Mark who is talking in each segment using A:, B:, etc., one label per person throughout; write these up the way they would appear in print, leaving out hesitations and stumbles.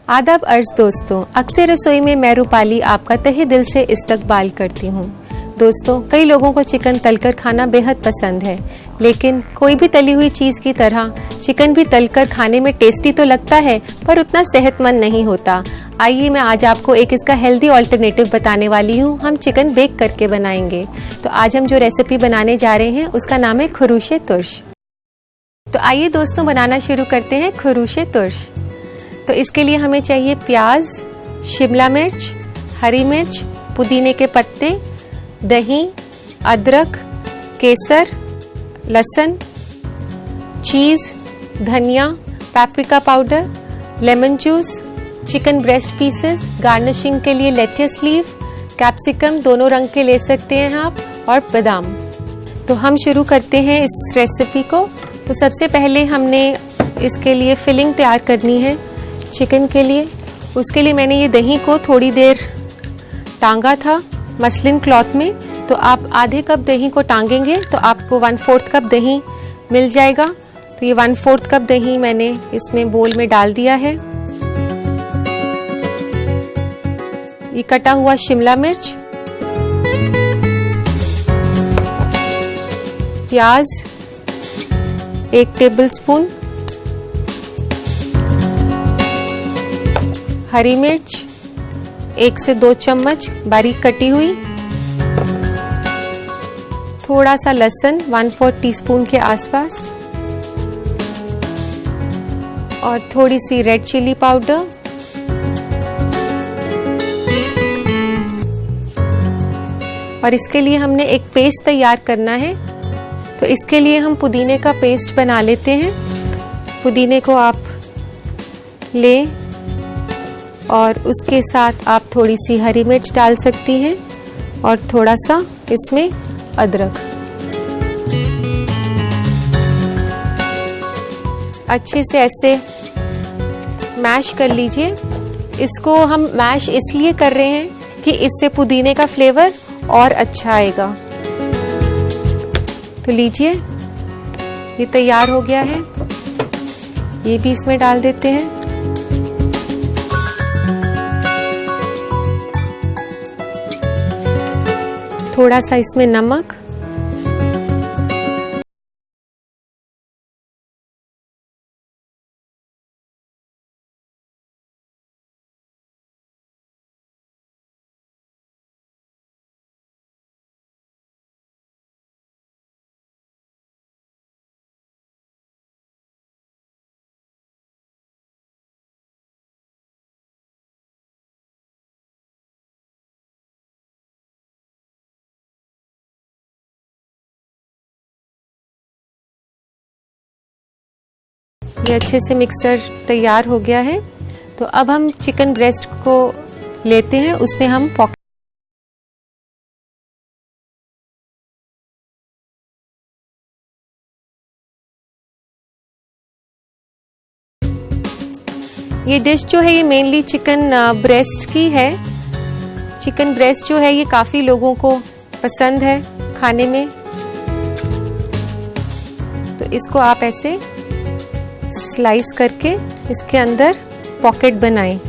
A: आदाब अर्ज दोस्तों, अक्सर रसोई में मैं रूपाली आपका तहे दिल से इस्तकबाल करती हूँ। दोस्तों, कई लोगों को चिकन तलकर खाना बेहद पसंद है, लेकिन कोई भी तली हुई चीज़ की तरह चिकन भी तलकर खाने में टेस्टी तो लगता है, पर उतना सेहतमंद नहीं होता। आइए मैं आज आपको एक इसका हेल्दी ऑल्टरनेटिव बताने वाली हूँ। हम चिकन बेक करके बनाएंगे। तो आज हम जो रेसिपी बनाने जा रहे हैं उसका नाम है खुरूशे तुर्श। तो आइए दोस्तों बनाना शुरू करते हैं खुरूशे तुर्श। तो इसके लिए हमें चाहिए प्याज, शिमला मिर्च, हरी मिर्च, पुदीने के पत्ते, दही, अदरक, केसर, लहसुन, चीज़, धनिया, paprika powder, lemon juice, chicken breast pieces, garnishing के लिए लेट्स लीफ, कैप्सिकम दोनों रंग के ले सकते हैं आप, और बादाम। तो हम शुरू करते हैं इस रेसिपी को। तो सबसे पहले हमने इसके लिए फिलिंग तैयार करनी है चिकन के लिए। उसके लिए मैंने ये दही को थोड़ी देर टांगा था मसलिन क्लॉथ में। तो आप आधे कप दही को टांगेंगे तो आपको 1/4 कप दही मिल जाएगा। तो ये 1/4 कप दही मैंने इसमें बोल में डाल दिया है। ये कटा हुआ शिमला मिर्च, प्याज 1 टेबलस्पून, हरी मिर्च 1 से 2 चम्मच बारीक कटी हुई, थोड़ा सा लहसुन 1/4 टीस्पून के आसपास, और थोड़ी सी रेड चिली पाउडर, और इसके लिए हमने एक पेस्ट तैयार करना है। तो इसके लिए हम पुदीने का पेस्ट बना लेते हैं। पुदीने को आप लें और उसके साथ आप थोड़ी सी हरी मिर्च डाल सकती हैं और थोड़ा सा इसमें अदरक। अच्छे से ऐसे मैश कर लीजिए। इसको हम मैश इसलिए कर रहे हैं कि इससे पुदीने का फ्लेवर और अच्छा आएगा। तो लीजिए, ये तैयार हो गया है। ये भी इसमें डाल देते हैं। थोड़ा सा इसमें नमक, ये अच्छे से मिक्सर तैयार हो गया है। तो अब हम चिकन ब्रेस्ट को लेते हैं, उसमें हम पॉकेट ये डिश जो है ये मेनली चिकन ब्रेस्ट की है। चिकन ब्रेस्ट जो है ये काफ़ी लोगों को पसंद है खाने में। तो इसको आप ऐसे स्लाइस करके इसके अंदर पॉकेट बनाएं।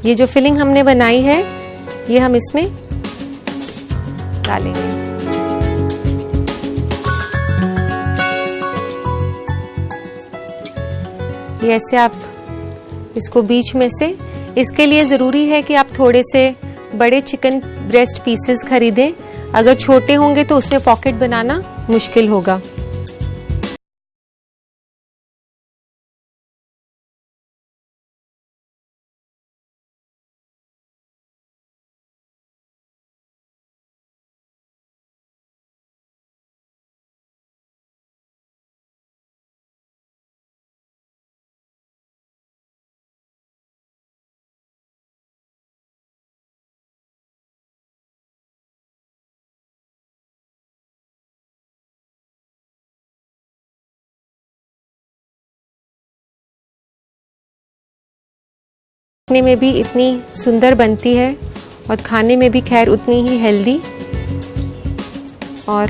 A: ये जो फिलिंग हमने बनाई है ये हम इसमें डालेंगे। ये ऐसे आप इसको बीच में से, इसके लिए ज़रूरी है कि आप थोड़े से बड़े चिकन ब्रेस्ट पीसेस खरीदें। अगर छोटे होंगे तो उसमें पॉकेट बनाना मुश्किल होगा। देखने में भी इतनी सुंदर बनती है और खाने में भी खैर उतनी ही हेल्दी। और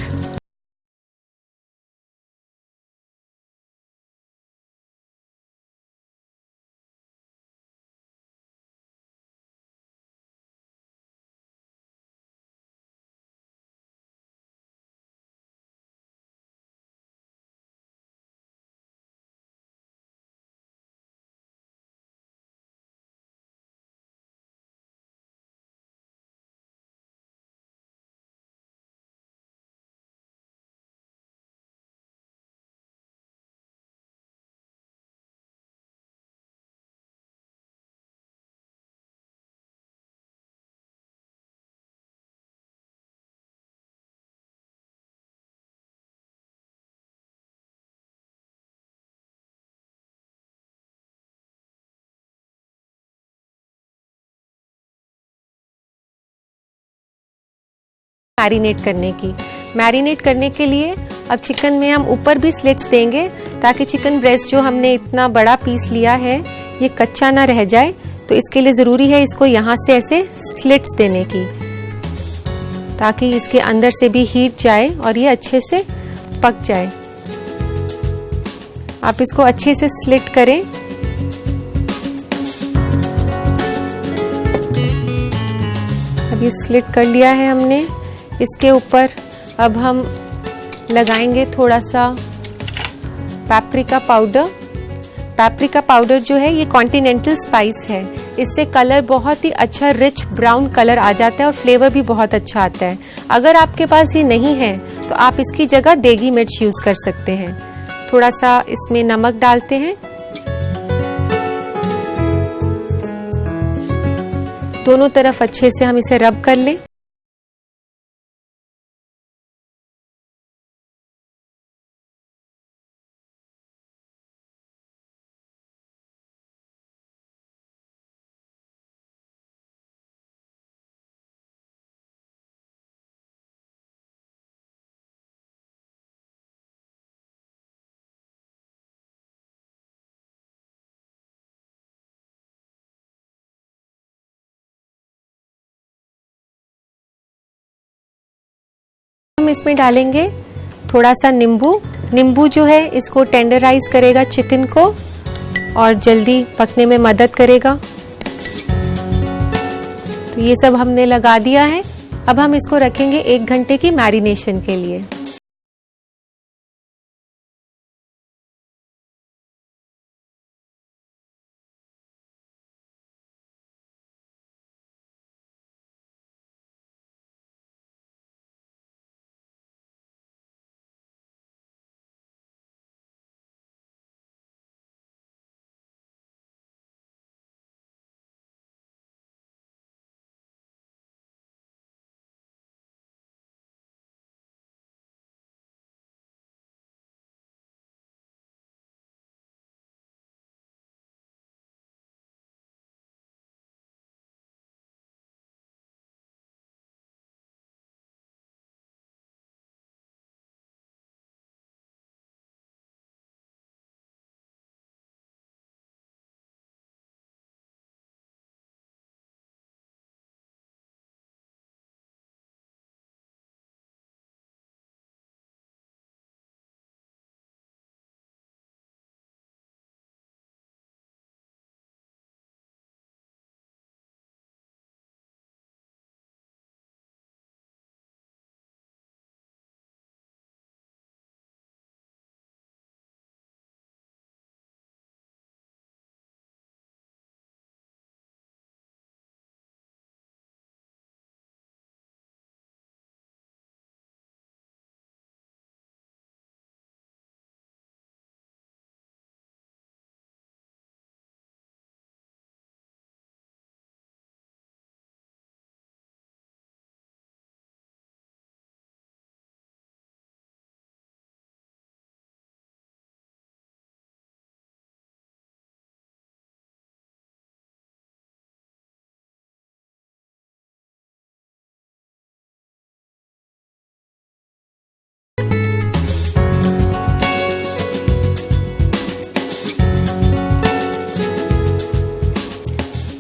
A: मैरिनेट करने की। मैरिनेट करने के लिए अब चिकन में हम ऊपर भी स्लिट्स देंगे ताकि चिकन ब्रेस्ट जो हमने इतना बड़ा पीस लिया है ये कच्चा ना रह जाए। तो इसके लिए ज़रूरी है इसको यहाँ से ऐसे स्लिट्स देने की ताकि इसके अंदर से भी हीट जाए और ये अच्छे से पक जाए। आप इसको अच्छे से स्लिट करें। अब ये स्लिट कर लिया है हमने। इसके ऊपर अब हम लगाएंगे थोड़ा सा पैप्रिका पाउडर। पैप्रिका पाउडर जो है ये कॉन्टिनेंटल स्पाइस है, इससे कलर बहुत ही अच्छा रिच ब्राउन कलर आ जाता है और फ्लेवर भी बहुत अच्छा आता है। अगर आपके पास ये नहीं है तो आप इसकी जगह देगी मिर्च यूज़ कर सकते हैं। थोड़ा सा इसमें नमक डालते हैं। दोनों तरफ अच्छे से हम इसे रब कर लें। हम इसमें डालेंगे थोड़ा सा नींबू। नींबू जो है इसको टेंडराइज करेगा चिकन को और जल्दी पकने में मदद करेगा। तो ये सब हमने लगा दिया है। अब हम इसको रखेंगे 1 घंटे की मैरिनेशन के लिए।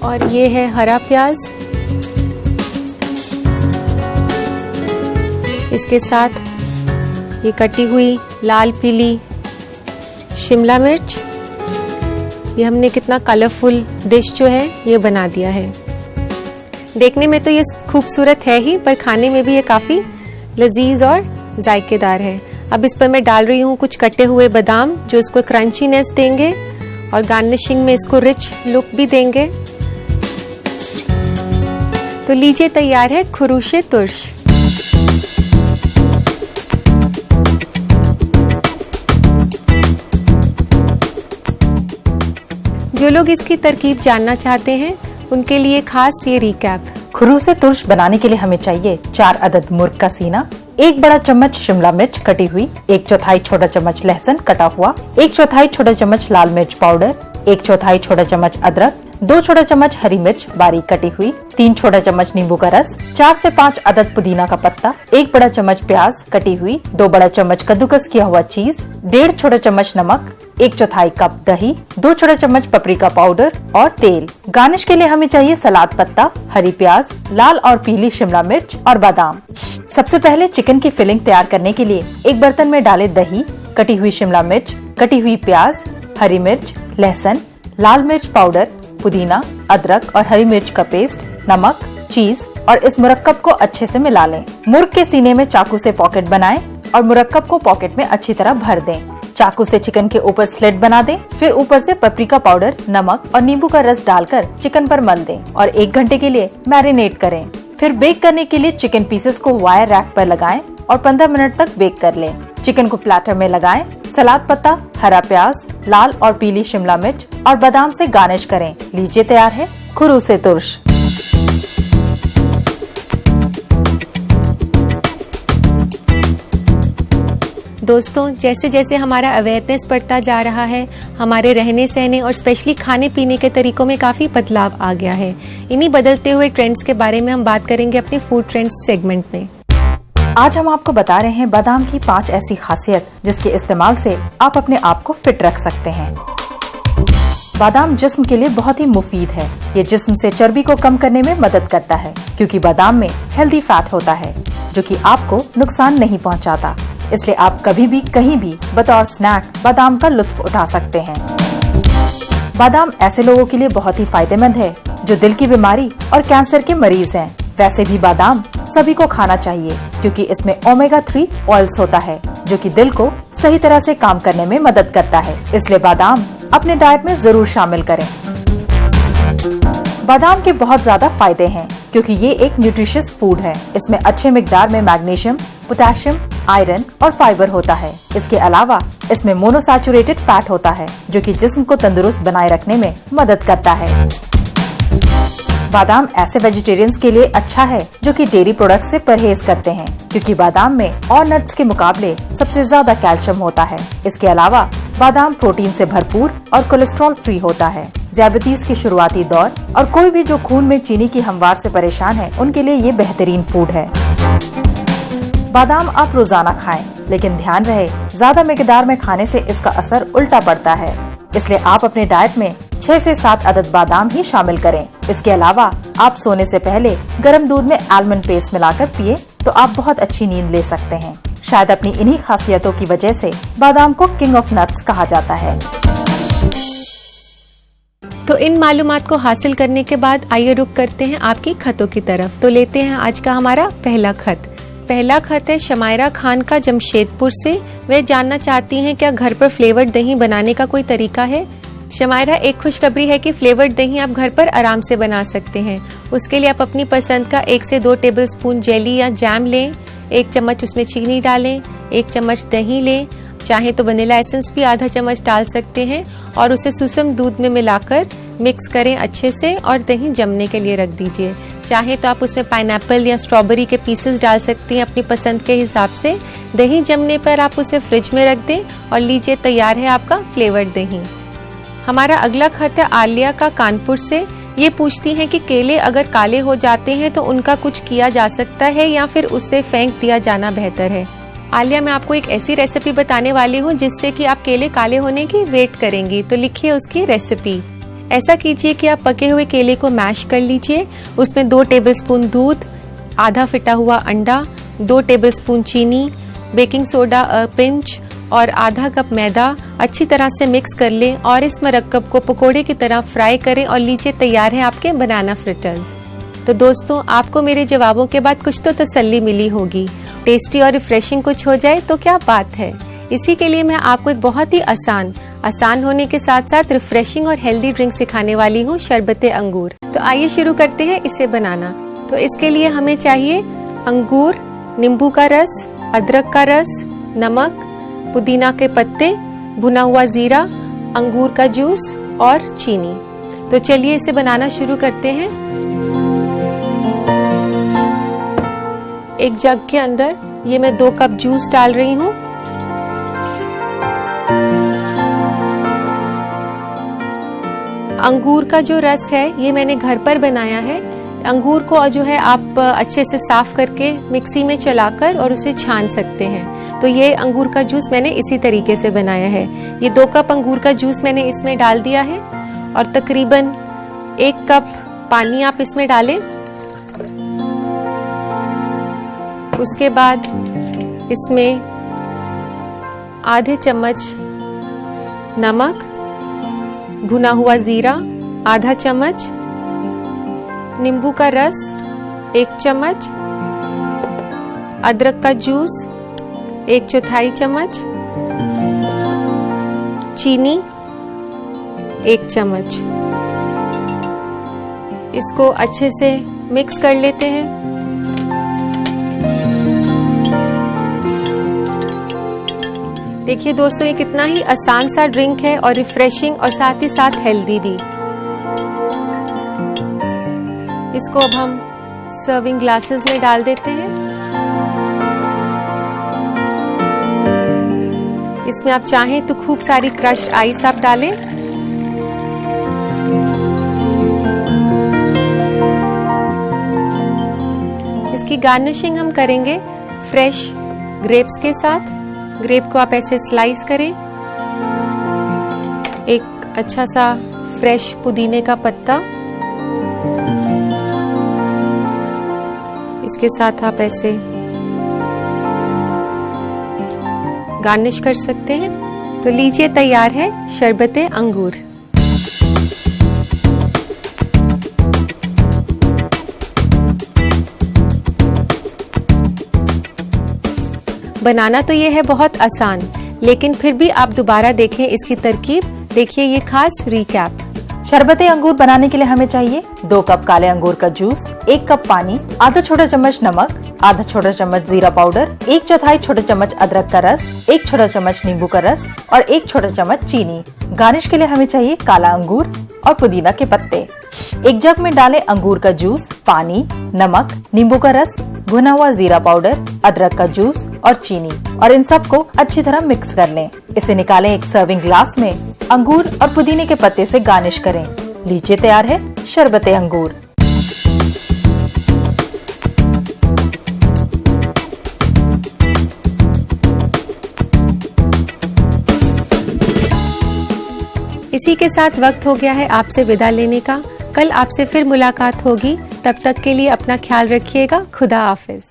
A: और ये है हरा प्याज, इसके साथ ये कटी हुई लाल पीली शिमला मिर्च। ये हमने कितना कलरफुल डिश जो है ये बना दिया है। देखने में तो ये खूबसूरत है ही, पर खाने में भी ये काफ़ी लजीज और जायकेदार है। अब इस पर मैं डाल रही हूँ कुछ कटे हुए बादाम जो इसको क्रंचीनेस देंगे और गार्निशिंग में इसको रिच लुक भी देंगे। तो लीजिए तैयार है खुरूशे तुर्श। जो लोग इसकी तरकीब जानना चाहते हैं उनके लिए खास ये रिकैप।
B: खुरूसे तुर्श बनाने के लिए हमें चाहिए 4 अदद मुर्ग का सीना, 1 बड़ा चम्मच शिमला मिर्च कटी हुई, 1/4 छोटा चम्मच लहसुन कटा हुआ, 1/4 छोटा चम्मच लाल मिर्च पाउडर, 1 चौथाई छोटा चम्मच अदरक, 2 छोटा चम्मच हरी मिर्च बारीक कटी हुई, 3 छोटा चम्मच नींबू का रस, 4 से 5 अदद पुदीना का पत्ता, 1 बड़ा चम्मच प्याज कटी हुई, 2 बड़ा चम्मच कद्दूकस किया हुआ चीज, 1.5 छोटा चम्मच नमक, 1 चौथाई कप दही, 2 छोटा चम्मच पपरिका पाउडर और तेल। गार्निश के लिए हमें चाहिए सलाद पत्ता, हरी प्याज, लाल और पीली शिमला मिर्च और बादाम। सबसे पहले चिकन की फिलिंग तैयार करने के लिए एक बर्तन में डालें दही, कटी हुई शिमला मिर्च, कटी हुई प्याज, हरी मिर्च, लहसुन, लाल मिर्च पाउडर, पुदीना, अदरक और हरी मिर्च का पेस्ट, नमक, चीज और इस मुरक्कब को अच्छे से मिला लें। मुर्ग के सीने में चाकू से पॉकेट बनाएं और मुरक्कब को पॉकेट में अच्छी तरह भर दें। चाकू से चिकन के ऊपर स्लिट बना दें, फिर ऊपर से पपरिका पाउडर, नमक और नींबू का रस डालकर चिकन पर मल दें और 1 घंटे के लिए मैरिनेट करें। फिर बेक करने के लिए चिकन पीसेस को वायर रैक पर लगाएं और 15 मिनट तक बेक कर लें। चिकन को प्लेटर में लगाएं, सलाद पत्ता, हरा प्याज, लाल और पीली शिमला मिर्च और बादाम से गार्निश करें। लीजिए तैयार है खुरू से तुर्श।
A: दोस्तों, जैसे जैसे हमारा अवेयरनेस बढ़ता जा रहा है, हमारे रहने सहने और स्पेशली खाने पीने के तरीकों में काफ़ी बदलाव आ गया है। इन्हीं बदलते हुए ट्रेंड्स के बारे में हम बात करेंगे अपने फूड ट्रेंड्स सेगमेंट में।
B: आज हम आपको बता रहे हैं बादाम की 5 ऐसी खासियत जिसके इस्तेमाल से आप अपने आप को फिट रख सकते हैं। बादाम जिस्म के लिए बहुत ही मुफीद है। ये जिस्म से चर्बी को कम करने में मदद करता है क्योंकि बादाम में हेल्दी फैट होता है जो कि आपको नुकसान नहीं पहुंचाता। इसलिए आप कभी भी कहीं भी बतौर स्नैक बादाम का लुत्फ उठा सकते हैं। बादाम ऐसे लोगों के लिए बहुत ही फायदेमंद है जो दिल की बीमारी और कैंसर के मरीज हैं। वैसे भी बादाम सभी को खाना चाहिए क्योंकि इसमें ओमेगा 3 ऑयल्स होता है जो कि दिल को सही तरह से काम करने में मदद करता है। इसलिए बादाम अपने डाइट में जरूर शामिल करें। बादाम के बहुत ज्यादा फायदे हैं क्योंकि ये एक न्यूट्रिशियस फूड है। इसमें अच्छे मिकदार में मैग्नीशियम, पोटेशियम, आयरन और फाइबर होता है। इसके अलावा इसमें मोनोसैचुरेटेड फैट होता है जो कि जिस्म को तंदुरुस्त बनाए रखने में मदद करता है। बादाम ऐसे वेजिटेरियंस के लिए अच्छा है जो कि डेयरी प्रोडक्ट्स से परहेज करते हैं क्योंकि बादाम में और नट्स के मुकाबले सबसे ज्यादा कैल्शियम होता है। इसके अलावा बादाम प्रोटीन से भरपूर और कोलेस्ट्रॉल फ्री होता है। डायबिटीज की शुरुआती दौर और कोई भी जो खून में चीनी की हमवार से परेशान है उनके लिए ये बेहतरीन फूड है। बादाम आप रोजाना खाएं, लेकिन ध्यान रहे ज्यादा मिकदार में खाने से इसका असर उल्टा पड़ता है। इसलिए आप अपने डाइट में 6 से 7 अदद बादाम ही शामिल करें। इसके अलावा आप सोने से पहले गर्म दूध में आलमंड पेस्ट मिलाकर पिए तो आप बहुत अच्छी नींद ले सकते हैं। शायद अपनी इन्हीं खासियतों की वजह से बादाम को किंग ऑफ नट्स कहा जाता है।
A: तो इन मालूमात को हासिल करने के बाद आइए रुक करते हैं आपकी खतों की तरफ। तो लेते हैं आज का हमारा पहला खत। पहला खत है शमायरा खान का जमशेदपुर से। वे जानना चाहती हैं क्या घर पर फ्लेवर्ड दही बनाने का कोई तरीका है। शमायरा, एक खुशखबरी है कि फ्लेवर्ड दही आप घर पर आराम से बना सकते हैं। उसके लिए आप अपनी पसंद का 1 से 2 टेबलस्पून जेली या जैम लें, 1 चम्मच उसमें चीनी डालें, 1 चम्मच दही लें, चाहे तो वनीला एसेंस भी आधा चम्मच डाल सकते हैं और उसे सुसम दूध में मिलाकर मिक्स करें अच्छे से और दही जमने के लिए रख दीजिए। चाहे तो आप उसमें पाइनएप्पल या स्ट्रॉबेरी के पीसेस डाल सकती हैं अपनी पसंद के हिसाब से। दही जमने पर आप उसे फ्रिज में रख दें और लीजिए तैयार है आपका फ्लेवर्ड दही। हमारा अगला खत है आलिया का कानपुर से। ये पूछती हैं कि केले अगर काले हो जाते हैं तो उनका कुछ किया जा सकता है या फिर उससे फेंक दिया जाना बेहतर है। आलिया, मैं आपको एक ऐसी रेसिपी बताने वाली हूँ जिससे कि आप केले काले होने की वेट करेंगी। तो लिखिए उसकी रेसिपी। ऐसा कीजिए कि आप पके हुए केले को मैश कर लीजिए। उसमें 2 टेबलस्पून दूध, आधा फिटा हुआ अंडा, 2 टेबलस्पून चीनी, बेकिंग सोडा पिंच और आधा कप मैदा अच्छी तरह से मिक्स कर लें और इस मरक्कब को पकोड़े की तरह फ्राई करें और लीजिए तैयार है आपके बनाना फ्रिटर्स। तो दोस्तों, आपको मेरे जवाबों के बाद कुछ तो तसल्ली मिली होगी। टेस्टी और रिफ्रेशिंग कुछ हो जाए तो क्या बात है। इसी के लिए मैं आपको एक बहुत ही आसान होने के साथ साथ रिफ्रेशिंग और हेल्दी ड्रिंक सिखाने वाली हूँ, शरबते अंगूर। तो आइए शुरू करते हैं इसे बनाना। तो इसके लिए हमें चाहिए अंगूर, नींबू का रस, अदरक का रस, नमक, पुदीना के पत्ते, भुना हुआ जीरा, अंगूर का जूस और चीनी। तो चलिए इसे बनाना शुरू करते हैं। एक जग के अंदर ये मैं 2 कप जूस डाल रही हूँ। अंगूर का जो रस है ये मैंने घर पर बनाया है। अंगूर को जो है आप अच्छे से साफ करके मिक्सी में चलाकर और उसे छान सकते हैं। तो ये अंगूर का जूस मैंने इसी तरीके से बनाया है। ये 2 कप अंगूर का जूस मैंने इसमें डाल दिया है और तकरीबन 1 कप पानी आप इसमें डालें। उसके बाद इसमें आधे चम्मच नमक, भुना हुआ जीरा आधा चम्मच, नींबू का रस 1 चम्मच, अदरक का जूस 1/4 चम्मच, चीनी 1 चम्मच। इसको अच्छे से मिक्स कर लेते हैं। देखिए दोस्तों, ये कितना ही आसान सा ड्रिंक है और रिफ्रेशिंग और साथ ही साथ हेल्दी भी। इसको अब हम सर्विंग ग्लासेस में डाल देते हैं। इसमें आप चाहें तो खूब सारी क्रश्ड आइस आप डालें। इसकी गार्निशिंग हम करेंगे फ्रेश ग्रेप्स के साथ। ग्रेप को आप ऐसे स्लाइस करें। एक अच्छा सा फ्रेश पुदीने का पत्ता, इसके साथ आप ऐसे गार्निश कर सकते हैं। तो लीजिए, तैयार है शरबते अंगूर। बनाना तो ये है बहुत आसान, लेकिन फिर भी आप दोबारा देखें इसकी तरकीब। देखिए ये खास रिकैप।
B: शरबते अंगूर बनाने के लिए हमें चाहिए 2 कप काले अंगूर का जूस, 1 कप पानी, आधा छोटा चम्मच नमक, आधा छोटा चम्मच जीरा पाउडर, 1/4 छोटा चम्मच अदरक का रस, 1 छोटा चम्मच नींबू का रस और 1 छोटा चम्मच चीनी। गार्निश के लिए हमें चाहिए काला अंगूर और पुदीना के पत्ते। एक जग में डालें अंगूर का जूस, पानी, नमक, नींबू का रस, भुना हुआ जीरा पाउडर, अदरक का जूस और चीनी और इन सबको अच्छी तरह मिक्स कर लें। इसे निकालें एक सर्विंग ग्लास में। अंगूर और पुदीने के पत्ते से गार्निश करें। लीजिए, तैयार है शरबते अंगूर।
A: इसी के साथ वक्त हो गया है आपसे विदा लेने का। कल आपसे फिर मुलाकात होगी। तब तक के लिए अपना ख्याल रखिएगा। खुदा हाफिज।